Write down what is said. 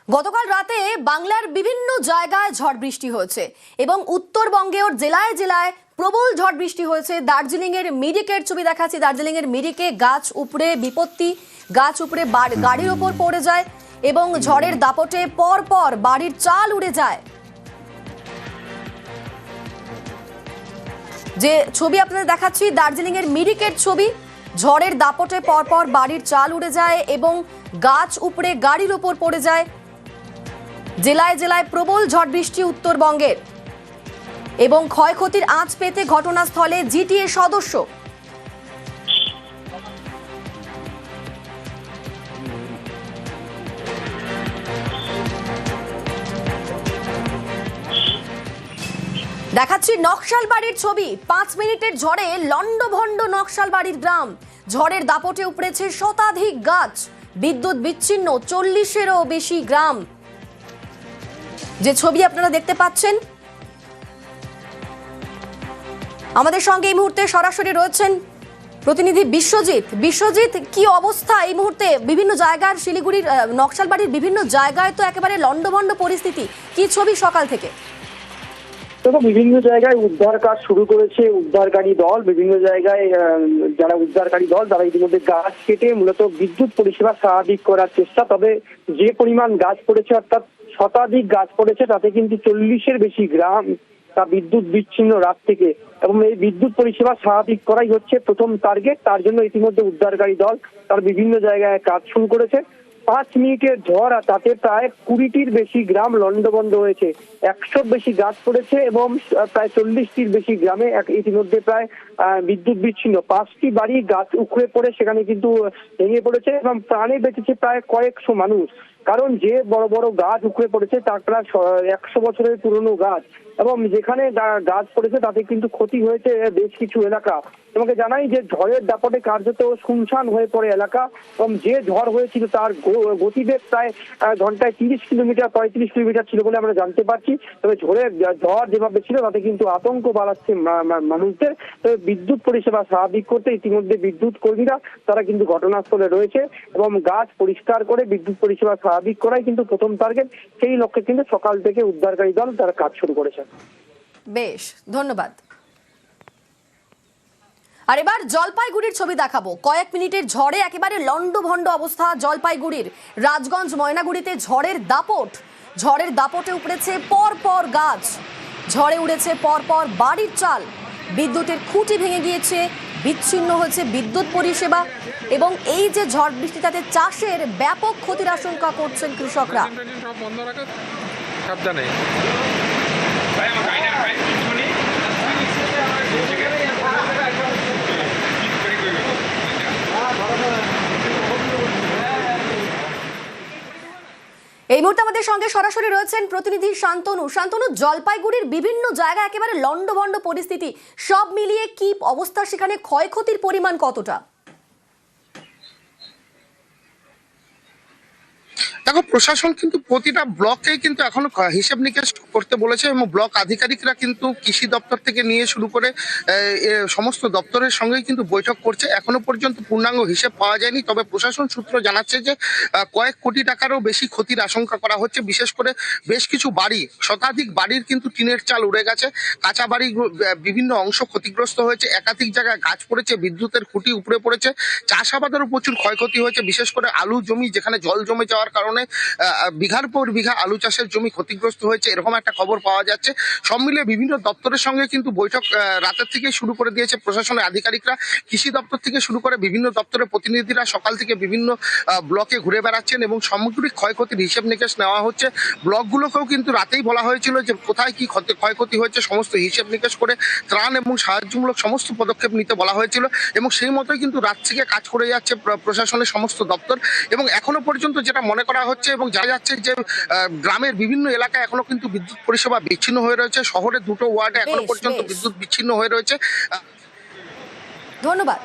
গতকাল রাতে বাংলার বিভিন্ন জায়গায় ঝড় বৃষ্টি হয়েছে এবং উত্তরবঙ্গেও জেলায় জেলায় প্রবল ঝড় বৃষ্টি হয়েছে। দার্জিলিং এর মিরিকের ছবি দেখাচ্ছি। দার্জিলিং এর মিরিকে গাছ উপড়ে বিপত্তি, গাছ উপড়ে গাড়ির ওপর পড়ে যায় এবং ঝড়ের দাপটে পর পর বাড়ির চাল উড়ে যায়। যে ছবি আপনাদের দেখাচ্ছি দার্জিলিং এর মিরিকের ছবি, ঝড়ের দাপটে পর পর বাড়ির চাল উড়ে যায় এবং গাছ উপড়ে গাড়ির ওপর পড়ে যায়। জেলায় জেলায় প্রবল ঝড় বৃষ্টি উত্তরবঙ্গের এবং ক্ষয়ক্ষতির আঁচ পেতে ঘটনাস্থলে জিটিএ সদস্য। দেখাচ্ছি নকশালবাড়ির ছবি। 5 মিনিটের ঝড়ে লন্ডভন্ড নকশালবাড়ির গ্রাম। ঝড়ের দাপটে উপড়েছে শতাধিক গাছ, বিদ্যুৎ বিচ্ছিন্ন 40-এরও বেশি গ্রাম। যে ছবি আপনারা দেখতে পাচ্ছেন, আমাদের সঙ্গে এই মুহূর্তে সরাসরি রয়েছেন প্রতিনিধি বিশ্বজিৎ। বিশ্বজিৎ, কি অবস্থা এই মুহূর্তে বিভিন্ন জায়গার? শিলিগুড়ির নকশালবাড়ির বিভিন্ন জায়গায় তো একেবারে লন্ডভন্ড পরিস্থিতি, কি ছবি সকাল থেকে? দেখো, বিভিন্ন জায়গায় উদ্ধার কাজ শুরু করেছে উদ্ধারকারী দল। বিভিন্ন জায়গায় যারা উদ্ধারকারী দল তারা ইতিমধ্যে গাছ কেটে মূলত বিদ্যুৎ পরিষেবা স্বাভাবিক করার চেষ্টা। তবে যে পরিমাণ গাছ পড়েছে, অর্থাৎ শতাধিক গাছ পড়েছে, তাতে কিন্তু 40-এর বেশি গ্রাম তা বিদ্যুৎ বিচ্ছিন্ন রাত থেকে, এবং এই বিদ্যুৎ পরিষেবা স্বাভাবিক করাই হচ্ছে প্রথম টার্গেট। তার জন্য ইতিমধ্যে উদ্ধারকারী দল তার বিভিন্ন জায়গায় কাজ শুরু করেছে। 5 মিনিটের ঝড়, আর তাতে প্রায় 20টির বেশি গ্রাম লন্ডভন্ড হয়েছে। 100 বেশি গাছ পড়েছে এবং প্রায় 40টির বেশি গ্রামে ইতিমধ্যে প্রায় বিদ্যুৎ বিচ্ছিন্ন। 5টি বাড়ি গাছ উখড়ে পড়ে সেখানে কিন্তু ভেঙে পড়েছে এবং প্রাণে বেঁচেছে প্রায় কয়েকশো মানুষ। কারণ যে বড় বড় গাছ উখড়ে পড়েছে তা প্রায় 100 বছরের পুরনো গাছ, এবং যেখানে গাছ পড়েছে তাতে কিন্তু ক্ষতি হয়েছে বেশ কিছু এলাকা। তোমাকে জানাই যে ঝড়ের দাপটে কার্যত শুনশান হয়ে পড়ে এলাকা, এবং যে ঝড় হয়েছিল তার গতিবেগ প্রায় ঘন্টায় 30 কিলোমিটার 35 কিলোমিটার ছিল বলে আমরা জানতে পারছি। তবে ঝড় যেভাবে ছিল তাতে কিন্তু আতঙ্ক বাড়াচ্ছে মানুষদের। তবে বিদ্যুৎ পরিষেবা স্বাভাবিক করতে ইতিমধ্যে বিদ্যুৎ কর্মীরা তারা কিন্তু ঘটনাস্থলে রয়েছে এবং গাছ পরিষ্কার করে বিদ্যুৎ পরিষেবা স্বাভাবিক করাই কিন্তু প্রথম টার্গেট। সেই লক্ষ্যে কিন্তু সকাল থেকে উদ্ধারকারী দল তারা কাজ শুরু করেছে। বেশ, ধন্যবাদ। আর এবার জলপাইগুড়ির ছবি দেখাবো। কয়েক মিনিটের ঝড়ে একেবারে লন্ডভন্ড অবস্থা জলপাইগুড়ির। রাজগঞ্জ ময়নাগুড়িতে ঝড়ের দাপটে উপড়েছে পর পর গাছ, ঝড়ে উড়েছে পর পর বাড়ির চাল, বিদ্যুতের খুঁটি ভেঙে গিয়েছে, বিচ্ছিন্ন হয়েছে বিদ্যুৎ পরিষেবা এবং এই যে ঝড় বৃষ্টি তাতে চাষের ব্যাপক ক্ষতির আশঙ্কা করছেন কৃষকরা। এই মুহূর্তে আমাদের সঙ্গে সরাসরি রয়েছেন প্রতিনিধি শান্তনু। শান্তনু, জলপাইগুড়ির বিভিন্ন জায়গায় একেবারে লন্ডভন্ড পরিস্থিতি, সব মিলিয়ে কি অবস্থা সেখানে? ক্ষয়ক্ষতির পরিমাণ কতটা? দেখো, প্রশাসন কিন্তু প্রতিটা ব্লকে কিন্তু এখনো হিসাব নিকেশ করতে বলেছে এবং ব্লক আধিকারিকরা কিন্তু কৃষি দপ্তর থেকে নিয়ে শুরু করে সমস্ত দপ্তরের সঙ্গেই কিন্তু বৈঠক করছে। এখনো পর্যন্ত পূর্ণাঙ্গ হিসেব পাওয়া যায়নি। তবে প্রশাসন সূত্র জানাচ্ছে যে কয়েক কোটি টাকারও বেশি ক্ষতির আশঙ্কা করা হচ্ছে। বিশেষ করে বেশ কিছু বাড়ি, শতাধিক বাড়ির কিন্তু টিনের চাল উড়ে গেছে, কাঁচা বাড়ি বিভিন্ন অংশ ক্ষতিগ্রস্ত হয়েছে, একাধিক জায়গায় গাছ পড়েছে, বিদ্যুতের খুঁটি উপড়ে পড়েছে, চাষাবাদেরও প্রচুর ক্ষয়ক্ষতি হয়েছে। বিশেষ করে আলু জমি, যেখানে জল জমে যাওয়ার কারণে বিঘার পর বিঘা আলু চাষের জমি ক্ষতিগ্রস্ত হয়েছে, এরকম একটা খবর পাওয়া যাচ্ছে। সব মিলিয়ে বিভিন্ন দপ্তরের সঙ্গে কিন্তু বৈঠক রাতের থেকে শুরু করে দিয়েছে প্রশাসনের আধিকারিকরা। কৃষি দপ্তর থেকে শুরু করে বিভিন্ন দপ্তরের প্রতিনিধিরা সকাল থেকে বিভিন্ন ব্লকে ঘুরে বেড়াচ্ছেন এবং সামগ্রিক ক্ষয়ক্ষতির হিসেব নিকেশ নেওয়া হচ্ছে। ব্লকগুলোকেও কিন্তু রাতেই বলা হয়েছিল যে কোথায় কি ক্ষয়ক্ষতি হয়েছে সমস্ত হিসেব নিকেশ করে ত্রাণ এবং সাহায্যমূলক সমস্ত পদক্ষেপ নিতে বলা হয়েছিল, এবং সেই মতোই কিন্তু রাত থেকে কাজ করে যাচ্ছে প্রশাসনের সমস্ত দপ্তর। এবং এখনো পর্যন্ত যেটা মনে করা হচ্ছে এবং জানা যাচ্ছে যে গ্রামের বিভিন্ন এলাকায় এখনো কিন্তু বিদ্যুৎ পরিষেবা বিচ্ছিন্ন হয়ে রয়েছে। শহরের 2টো ওয়ার্ডে এখনো পর্যন্ত বিদ্যুৎ বিচ্ছিন্ন হয়ে রয়েছে। ধন্যবাদ।